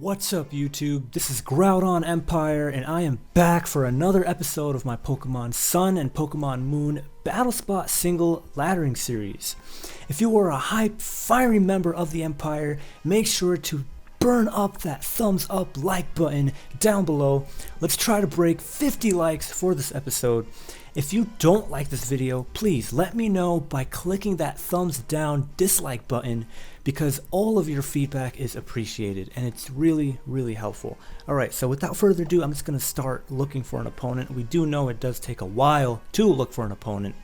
What's up YouTube? This is Groudon Empire and I am back for another episode of my Pokemon Sun and Pokemon Moon Battle Spot single laddering series. If you are a hype, fiery member of the Empire, make sure to burn up that thumbs up like button down below. Let's try to break 50 likes for this episode. If you don't like this video, please let me know by clicking that thumbs down dislike button, because all of your feedback is appreciated and it's really helpful. Alright, so without further ado, I'm just going to start looking for an opponent. We do know it does take a while to look for an opponent.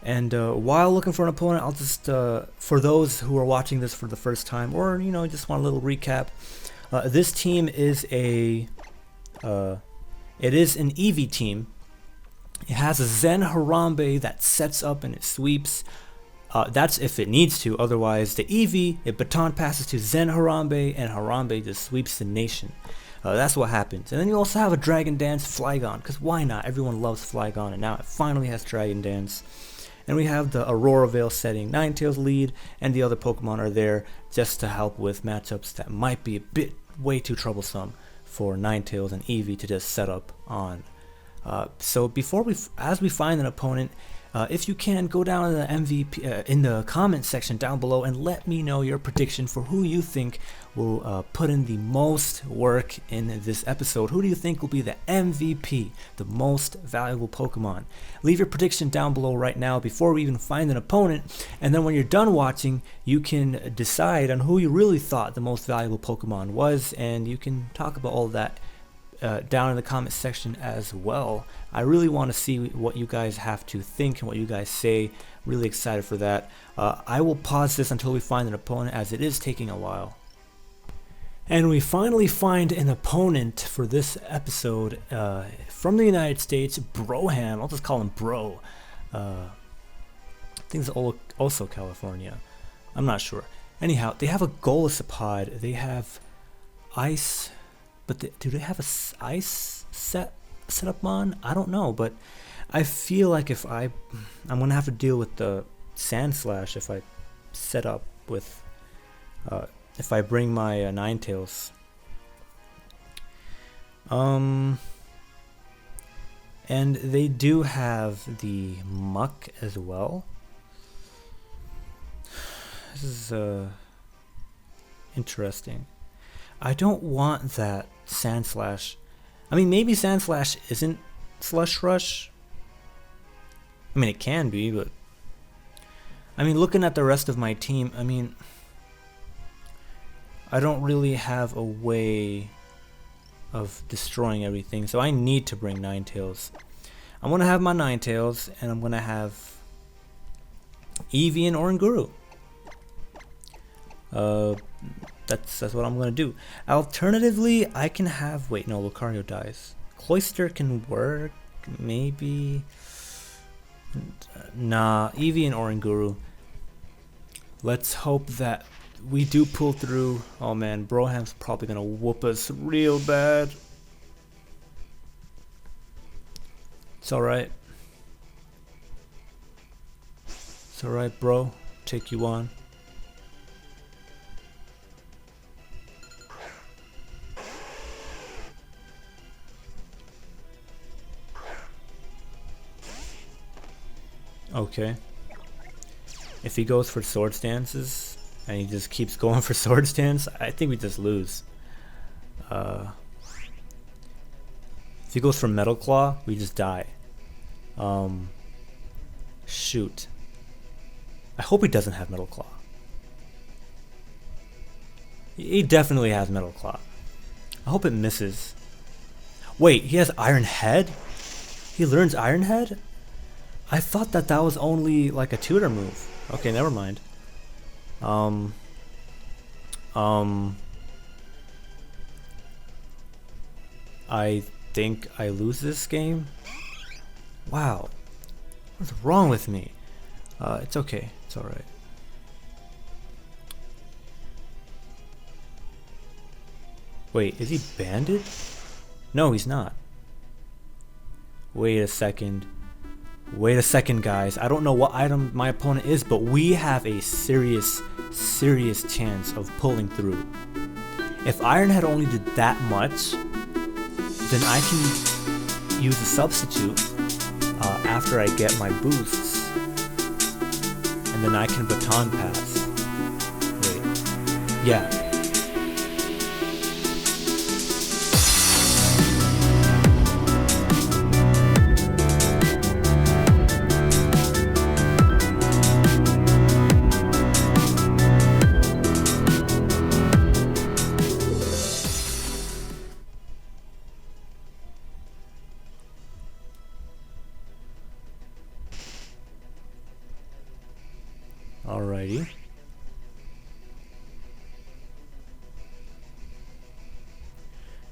And while looking for an opponent, I'll just, for those who are watching this for the first time, or just want a little recap, this team is it is an Eevee team. It has a Zen Harambe that sets up and it sweeps. That's if it needs to. Otherwise, the Eevee, it baton passes to Zen Harambe, and Harambe just sweeps the nation. That's what happens. And then you also have a Dragon Dance Flygon, because why not? Everyone loves Flygon, and now it finally has Dragon Dance. And we have the Aurora Veil setting Ninetales lead, and the other Pokemon are there just to help with matchups that might be a bit way too troublesome for Ninetales and Eevee to just set up on. So as we find an opponent, if you can, go down to the MVP in the comment section down below and let me know your prediction for who you think will put in the most work in this episode. Who do you think will be the MVP, the most valuable Pokemon? Leave your prediction down below right now before we even find an opponent, and then when you're done watching, you can decide on who you really thought the most valuable Pokemon was, and you can talk about all of that down in the comment section as well. I really want to see what you guys have to think and what you guys say. Really excited for that. I will pause this until we find an opponent, as it is taking a while. And we finally find an opponent for this episode from the United States, Broham. I'll just call him Bro. I think it's also California. I'm not sure. Anyhow, they have a Golisopod. They have Ice. But do they have a ice setup on? I don't know, but I feel like if I'm gonna have to deal with the Sand Slash if I set up with if I bring my Ninetales. And they do have the Muck as well. This is interesting. I don't want that Sand Slash. I mean, maybe Sand Slash isn't Slush Rush. I mean, it can be, but I mean, looking at the rest of my team, I mean, I don't really have a way of destroying everything, so I need to bring Ninetales. I'm gonna have my Ninetales, and I'm gonna have Eevee and Oranguru. That's what I'm gonna do. Alternatively, I can have, wait, no, Lucario dies. Cloyster can work, maybe. Nah, Eevee and Oranguru. Let's hope that we do pull through. Oh man, Broham's probably gonna whoop us real bad. It's alright. It's alright, bro. Take you on. Okay. If he goes for Sword Stances and he just keeps going for Sword Stance, I think we just lose. If he goes for Metal Claw, we just die. Shoot. I hope he doesn't have Metal Claw. He definitely has Metal Claw. I hope it misses. Wait, he has Iron Head? He learns Iron Head? I thought that was only like a tutor move. Okay, never mind. I think I lose this game. Wow. What's wrong with me? It's okay. It's alright. Wait, is he banded? No, he's not. Wait a second. Wait a second, guys. I don't know what item my opponent is, but we have a serious chance of pulling through. If Iron Head only did that much, then I can use a substitute after I get my boosts, and then I can baton pass. Wait, yeah. Alrighty.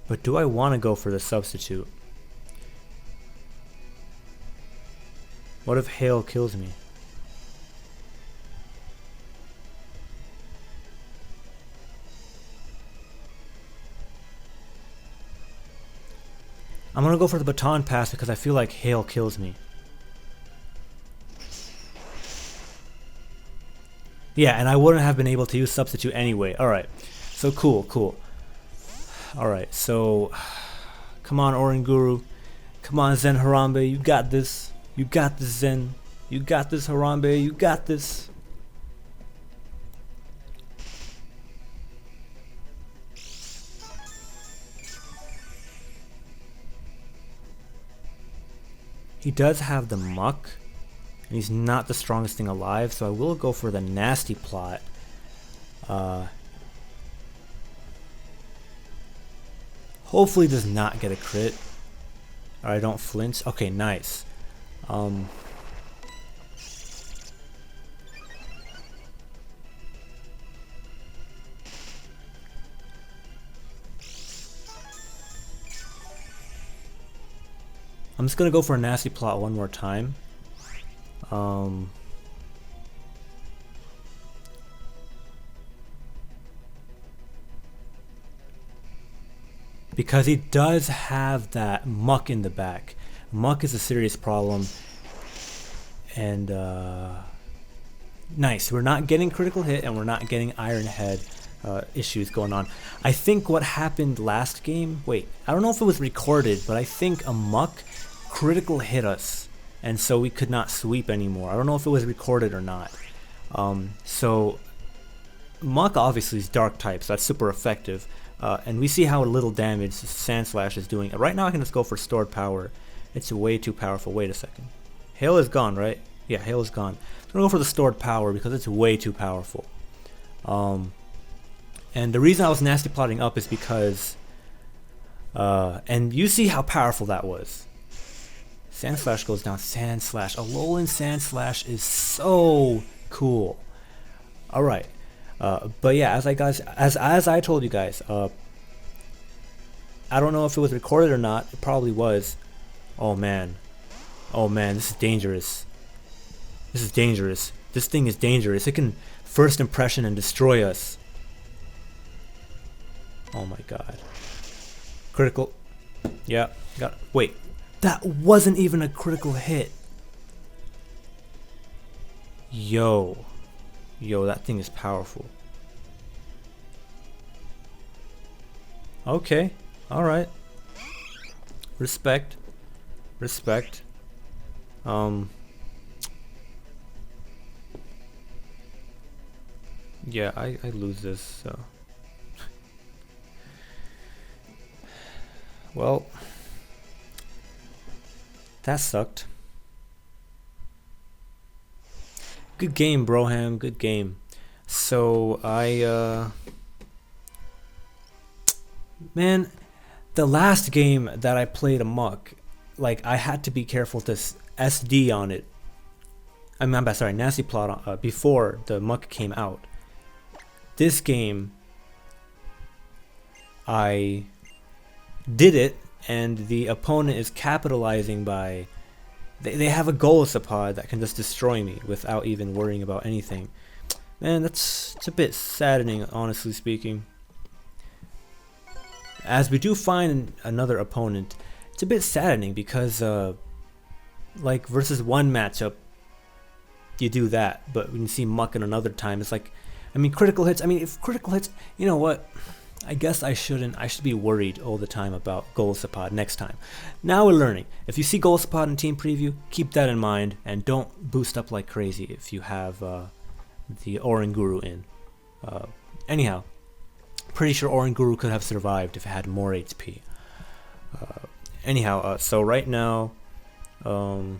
But do I want to go for the substitute? What if Hail kills me? I'm gonna go for the baton pass because I feel like Hail kills me. Yeah, and I wouldn't have been able to use substitute anyway. Alright, so cool. Alright, so come on, Oranguru. Come on, Zen Harambe, you got this. You got this, Zen. You got this, Harambe, you got this. He does have the muck, and he's not the strongest thing alive, so I will go for the nasty plot. Hopefully does not get a crit, or I don't flinch. Okay, nice. I'm just gonna go for a nasty plot one more time. Because he does have that muck in the back. Muck is a serious problem. And nice, we're not getting critical hit and we're not getting Iron Head issues going on. I think what happened last game, wait, I don't know if it was recorded, but I think a muck critical hit us, and so we could not sweep anymore. I don't know if it was recorded or not. So muck obviously is dark type, so that's super effective. And we see how little damage Sand Slash is doing. Right now I can just go for stored power. It's way too powerful. Wait a second. Hail is gone, right? Yeah, Hail is gone. I'm gonna go for the stored power because it's way too powerful. And the reason I was nasty plotting up is because and you see how powerful that was. Sand Slash goes down. Sand Slash. Alolan Sand Slash is so cool. Alright. But yeah, as I told you guys, I don't know if it was recorded or not. It probably was. Oh man, this is dangerous. This is dangerous. This thing is dangerous. It can first impression and destroy us. Oh my god. Critical. Yeah. Wait, that wasn't even a critical hit. Yo, that thing is powerful. Okay, alright. Respect. Yeah, I lose this, so. Well, that sucked. Good game, Broham, good game. So man, the last game that I played Amok, like I had to be careful to SD on it. I'm sorry, nasty plot before the muck came out. This game, I did it, and the opponent is capitalizing by they have a Golisopod that can just destroy me without even worrying about anything. Man, it's a bit saddening, honestly speaking. As we do find another opponent, it's a bit saddening because like versus one matchup you do that, but when you see muck in another time, it's like, I mean, critical hits, if critical hits, you know what, I guess I shouldn't. I should be worried all the time about Golisopod next time. Now we're learning. If you see Golisopod in team preview, keep that in mind and don't boost up like crazy if you have the Oranguru in. Anyhow, pretty sure Oranguru could have survived if it had more HP. Anyhow, so right now, my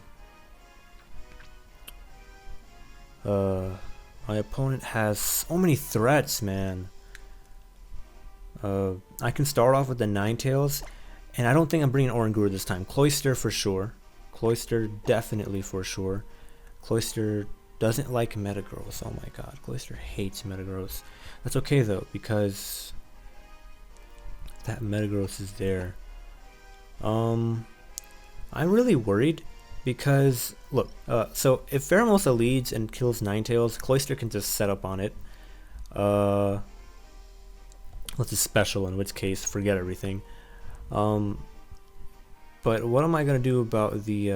opponent has so many threats, man. I can start off with the Ninetales, and I don't think I'm bringing Oranguru this time. Cloyster for sure. Cloyster definitely for sure. Cloyster doesn't like Metagross. Oh my god, Cloyster hates Metagross. That's okay though, because that Metagross is there. I'm really worried because look, so if Pheromosa leads and kills Ninetales, Cloyster can just set up on it. What's a special, in which case forget everything. But what am I gonna do about the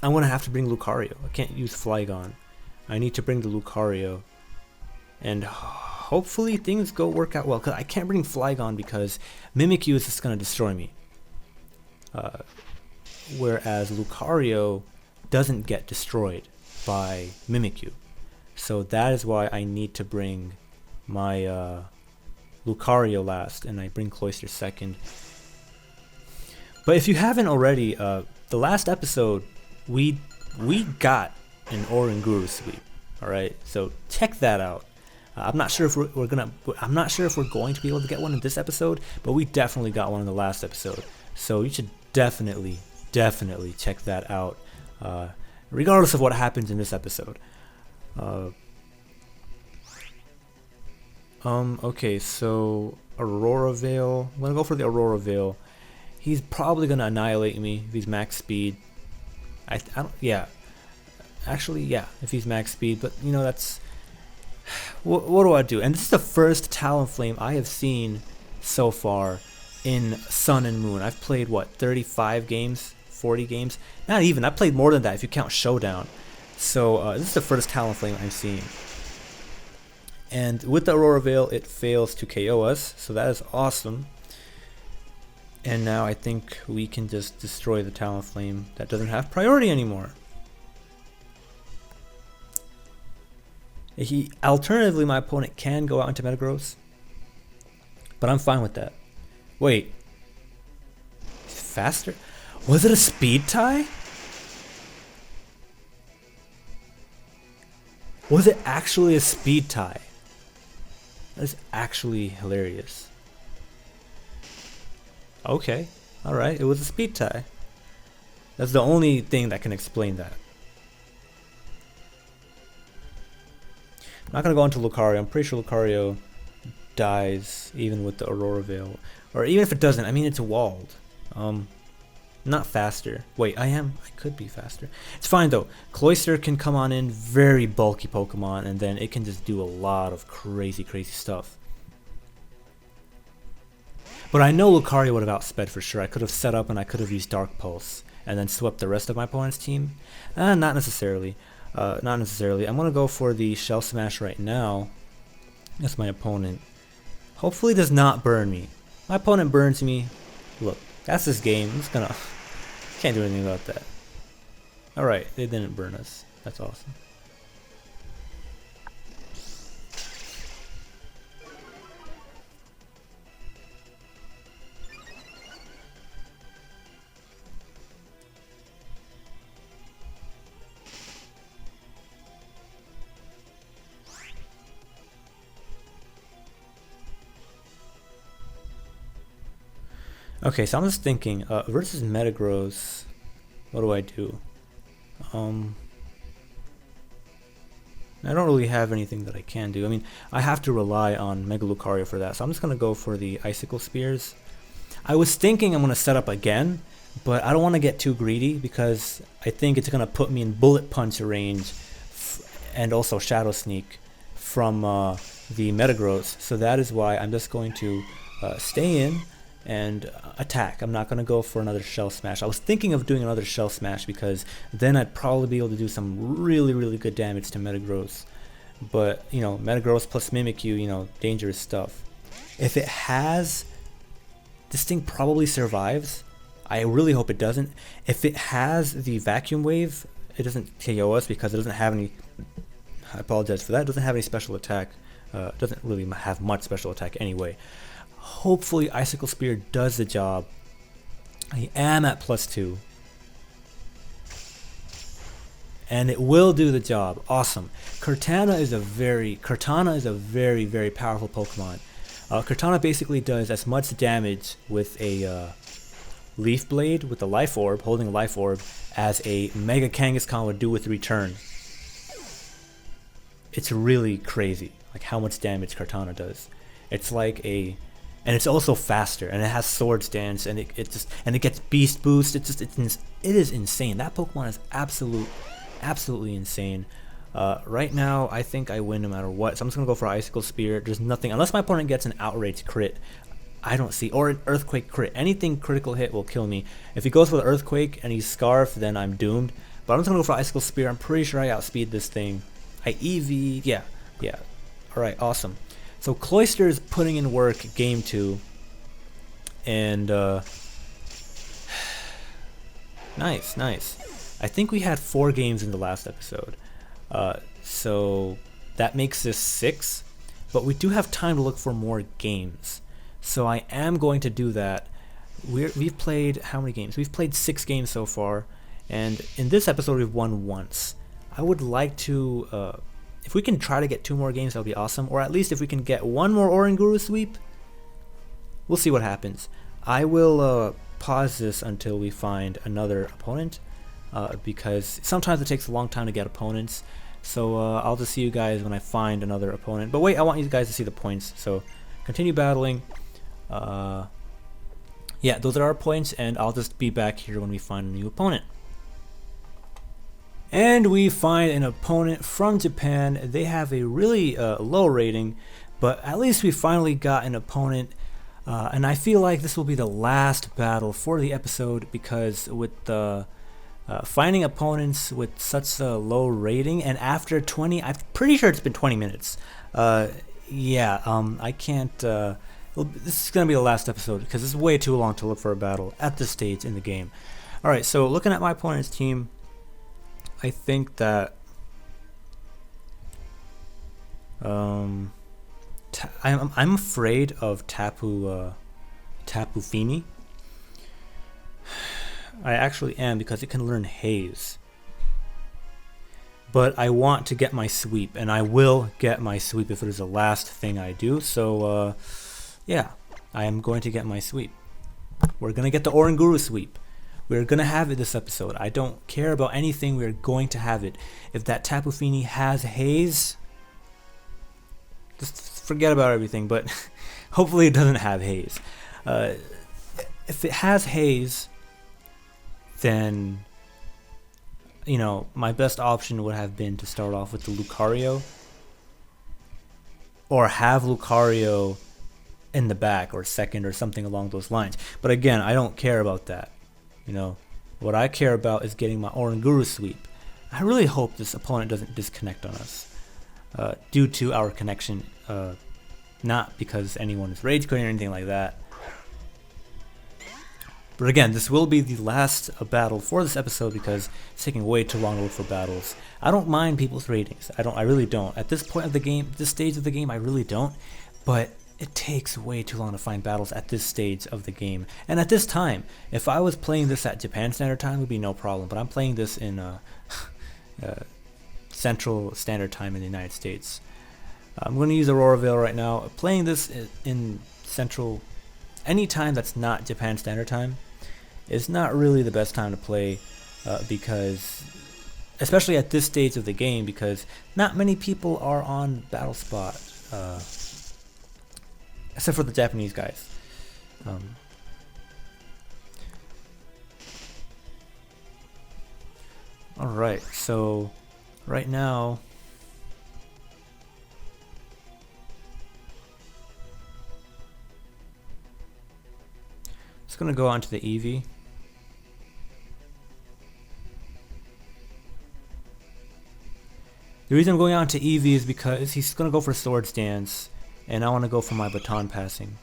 I'm gonna have to bring Lucario. I can't use Flygon. I need to bring the Lucario, and hopefully things work out well, because I can't bring Flygon because Mimikyu is just gonna destroy me, whereas Lucario doesn't get destroyed by Mimikyu. So that is why I need to bring my Lucario last, and I bring Cloyster second. But if you haven't already, the last episode we got an Oranguru sweep. All right, so check that out. I'm not sure if I'm not sure if we're going to be able to get one in this episode, but we definitely got one in the last episode. So you should definitely check that out, regardless of what happens in this episode. Okay, so Aurora Veil. I'm gonna go for the Aurora Veil. He's probably gonna annihilate me if he's max speed. I don't. Yeah, actually, yeah. If he's max speed, but you know that's. What do I do? And this is the first Talonflame I have seen so far in Sun and Moon. I've played what, 35 games, 40 games? Not even. I played more than that if you count Showdown. So this is the first Talonflame I've seen. And with the Aurora Veil, it fails to KO us, so that is awesome. And now I think we can just destroy the Talonflame that doesn't have priority anymore. Alternatively, my opponent can go out into Metagross, but I'm fine with that. Wait, faster? Was it a speed tie? Was it actually a speed tie? That is actually hilarious. Okay, alright, it was a speed tie. That's the only thing that can explain that. I'm not gonna go into Lucario. I'm pretty sure Lucario dies even with the Aurora Veil. Or even if it doesn't, I mean it's walled. Not faster. Wait, I could be faster. It's fine though. Cloyster can come on in, very bulky Pokemon, and then it can just do a lot of crazy stuff. But I know Lucario would have outsped for sure. I could have set up and I could have used Dark Pulse and then swept the rest of my opponent's team. Not necessarily. Not necessarily. I'm going to go for the Shell Smash right now. That's my opponent. Hopefully does not burn me. My opponent burns me. Look, that's this game. I'm just gonna... Can't do anything about that. Alright, they didn't burn us. That's awesome. Okay, so I'm just thinking, versus Metagross, what do I do? I don't really have anything that I can do. I mean, I have to rely on Mega Lucario for that, so I'm just going to go for the Icicle Spears. I was thinking I'm going to set up again, but I don't want to get too greedy because I think it's going to put me in Bullet Punch range and also Shadow Sneak from the Metagross, so that is why I'm just going to stay in and attack. I'm not going to go for another Shell Smash. I was thinking of doing another Shell Smash because then I'd probably be able to do some really good damage to Metagross. but you know, Metagross plus Mimikyu, you know, dangerous stuff. If it has, this thing probably survives. I really hope it doesn't. If it has the Vacuum Wave, it doesn't KO us because it doesn't have any, I apologize for that, it doesn't have any special attack. It doesn't really have much special attack anyway. Hopefully Icicle Spear does the job. I am at +2. And it will do the job. Awesome. Cortana is a very very powerful Pokemon. Cortana basically does as much damage with a Leaf Blade with a Life Orb, holding a Life Orb, as a Mega Kangaskhan would do with Return. It's really crazy, like how much damage Cortana does. It's like a, and it's also faster, and it has Swords Dance, and it gets Beast Boost. It is insane. That Pokemon is absolutely insane. Right now, I think I win no matter what, so I'm just gonna go for Icicle Spear. There's nothing, unless my opponent gets an Outrage crit, I don't see, or an Earthquake crit. Anything critical hit will kill me. If he goes for the Earthquake and he's Scarf, then I'm doomed. But I'm just gonna go for Icicle Spear. I'm pretty sure I outspeed this thing. I Eevee, yeah. Alright, awesome. So Cloyster is putting in work game 2. And nice. I think we had 4 games in the last episode. So that makes this 6. But we do have time to look for more games. So I am going to do that. We've played how many games? We've played 6 games so far. And in this episode we've won once. I would like to, if we can try to get 2 more games, that would be awesome. Or at least if we can get 1 more Oranguru sweep, we'll see what happens. I will pause this until we find another opponent, because sometimes it takes a long time to get opponents. So I'll just see you guys when I find another opponent. But wait, I want you guys to see the points. So continue battling. Yeah, those are our points, and I'll just be back here when we find a new opponent. And we find an opponent from Japan. They have a really low rating, but at least we finally got an opponent. And I feel like this will be the last battle for the episode, because with the finding opponents with such a low rating, and after 20, I'm pretty sure it's been 20 minutes. Yeah, I can't. Well, this is gonna be the last episode because it's way too long to look for a battle at this stage in the game. All right, so looking at my opponent's team, I think that I'm afraid of Tapu Fini. I actually am, because it can learn Haze. But I want to get my sweep, and I will get my sweep if it is the last thing I do. So yeah, I am going to get my sweep. We're gonna get the Oranguru sweep. We're going to have it this episode. I don't care about anything. We're going to have it. If that Tapu Fini has Haze, just forget about everything. But hopefully it doesn't have Haze. If it has Haze, then, you know, my best option would have been to start off with the Lucario. Or have Lucario in the back or second or something along those lines. But again, I don't care about that. You know, what I care about is getting my Oranguru sweep. I really hope this opponent doesn't disconnect on us due to our connection, not because anyone is rage quitting or anything like that. But again, this will be the last battle for this episode because it's taking way too long to look for battles. I don't mind people's ratings. I really don't. At this point of the game, this stage of the game, I really don't. But it takes way too long to find battles at this stage of the game. And at this time, if I was playing this at Japan Standard Time, it would be no problem. But I'm playing this in Central Standard Time in the United States. I'm going to use Aurora Veil right now. Playing this in Central, any time that's not Japan Standard Time, is not really the best time to play, because, especially at this stage of the game, because not many people are on Battle Spot. Except for the Japanese guys. Alright, so right now it's gonna go on to the Eevee. The reason I'm going out to Eevee is because he's gonna go for Swords Dance, and I want to go for my baton passing.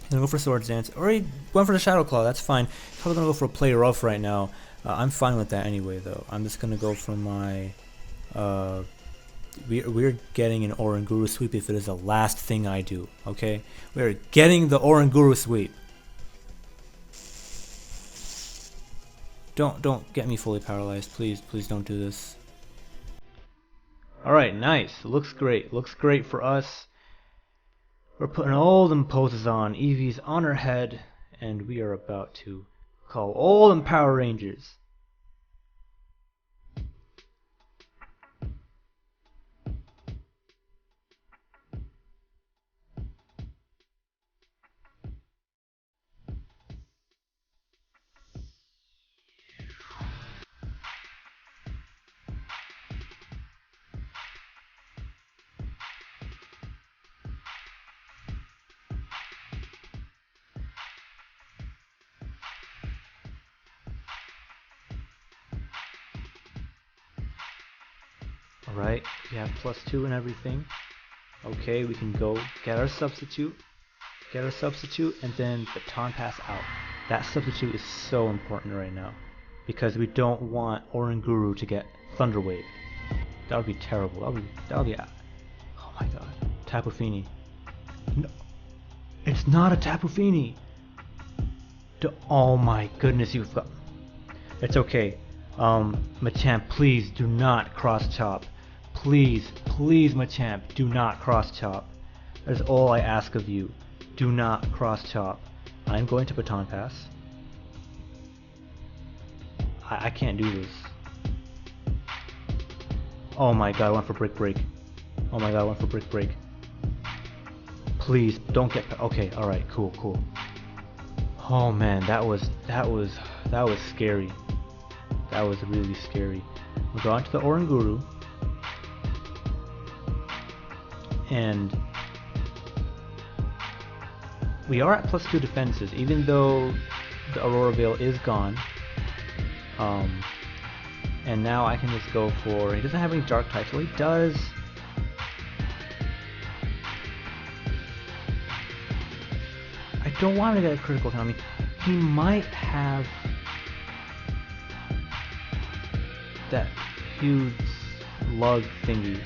He's gonna go for Swords Dance, or he went for the Shadow Claw. That's fine. He's probably gonna go for a Play Rough right now. I'm fine with that anyway, though. I'm just gonna go for my. We're getting an Oranguru sweep if it is the last thing I do. Okay, we're getting the Oranguru sweep. Don't get me fully paralyzed, please. Please don't do this. Alright, nice. Looks great. Looks great for us. We're putting all them poses on. Eevee's on her head, and we are about to call all them Power Rangers. Alright, we have +2 and everything. Okay, we can go get our substitute. Get our substitute and then baton pass out. That substitute is so important right now. Because we don't want Oranguru to get Thunder Wave. That would be terrible. That would be oh my god. Tapu Fini. No. It's not a Tapu Fini! Oh my goodness, you've got... It's okay. Machamp, please do not cross chop. Please, please, Machamp, do not cross chop. That is all I ask of you. Do not cross chop. I'm going to baton pass. I can't do this. Oh my god, I went for Brick Break. Oh my god, I went for Brick Break. Please, don't get... Okay, alright, cool. Oh man, that was scary. That was really scary. We'll go on to the Oranguru. And we are at +2 defenses, even though the Aurora Veil is gone. And now I can just go for... He doesn't have any Dark types, well he does. I don't want to get a critical hit on me. He might have that huge lug thingy.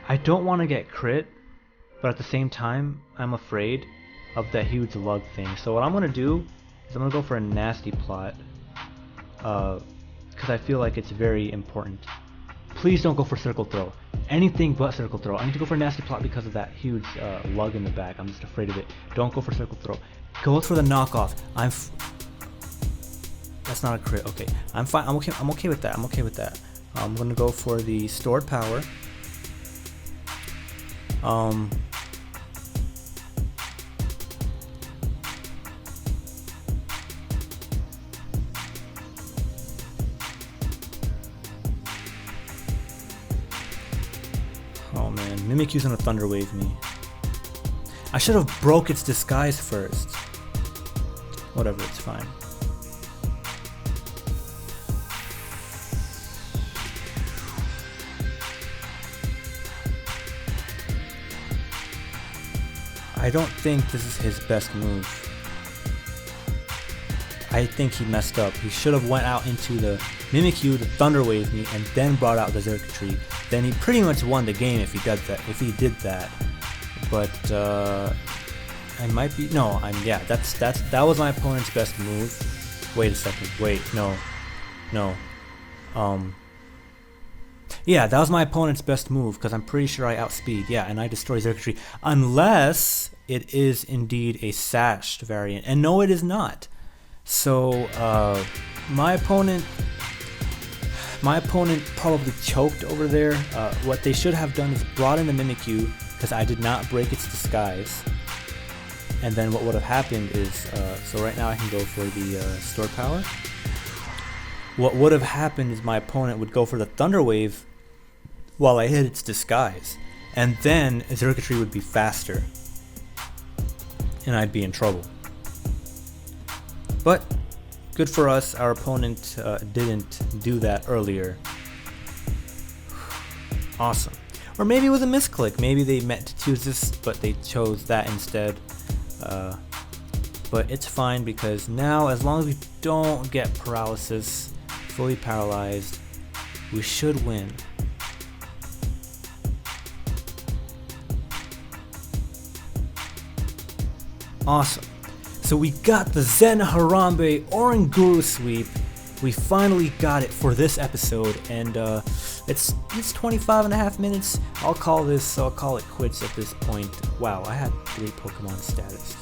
I don't want to get crit, but at the same time, I'm afraid of that huge lug thing. So what I'm going to do is I'm going to go for a nasty plot, because I feel like it's very important. Please don't go for Circle Throw. Anything but Circle Throw. I need to go for a nasty plot because of that huge lug in the back. I'm just afraid of it. Don't go for Circle Throw. Go for the knockoff. That's not a crit. Okay, I'm fine. I'm okay with that. I'm okay with that. I'm gonna go for the Stored Power. Oh man, Mimikyu's gonna Thunder Wave me. I should have broke its disguise first. Whatever, it's fine. I don't think this is his best move. I think he messed up. He should have went out into the Mimikyu to Thunder Wave me and then brought out the Xurkitree. Then he pretty much won the game if he did that. But I might be yeah. That was my opponent's best move. Wait a second. Wait, no. Yeah, that was my opponent's best move because I'm pretty sure I outspeed. Yeah, and I destroy Xurkitree unless it is indeed a sashed variant, and no, it is not. So my opponent probably choked over there. What they should have done is brought in the Mimikyu because I did not break its disguise. And then what would have happened is, so right now I can go for the Stored Power. What would have happened is my opponent would go for the Thunder Wave while I hit its disguise. And then Xurkitree would be faster. and I'd be in trouble. But good for us, our opponent didn't do that earlier. Awesome. Or maybe it was a misclick. Maybe they meant to choose this, but they chose that instead. But it's fine because now, as long as we don't get paralysis, fully paralyzed, we should win. Awesome. So we got the Zen Harambe Oranguru sweep. We finally got it for this episode, and it's 25.5 minutes. I'll call it quits at this point. Wow, I had 3 Pokemon status.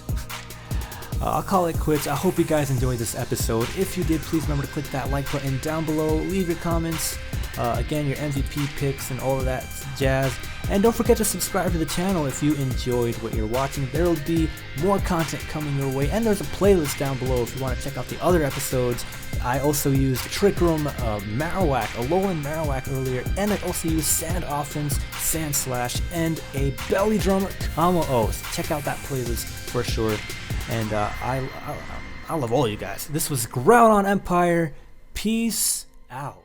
I'll call it quits. I hope you guys enjoyed this episode. If you did, please remember to click that like button down below. Leave your comments. Again, your MVP picks and all of that jazz. And don't forget to subscribe to the channel if you enjoyed what you're watching. There will be more content coming your way. And there's a playlist down below if you want to check out the other episodes. I also used Trick Room, Marowak, Alolan Marowak earlier. And I also used Sand Offense, Sand Slash, and a Belly Drum Kamo O. So check out that playlist for sure. And I love all you guys. This was Groudon Empire. Peace out.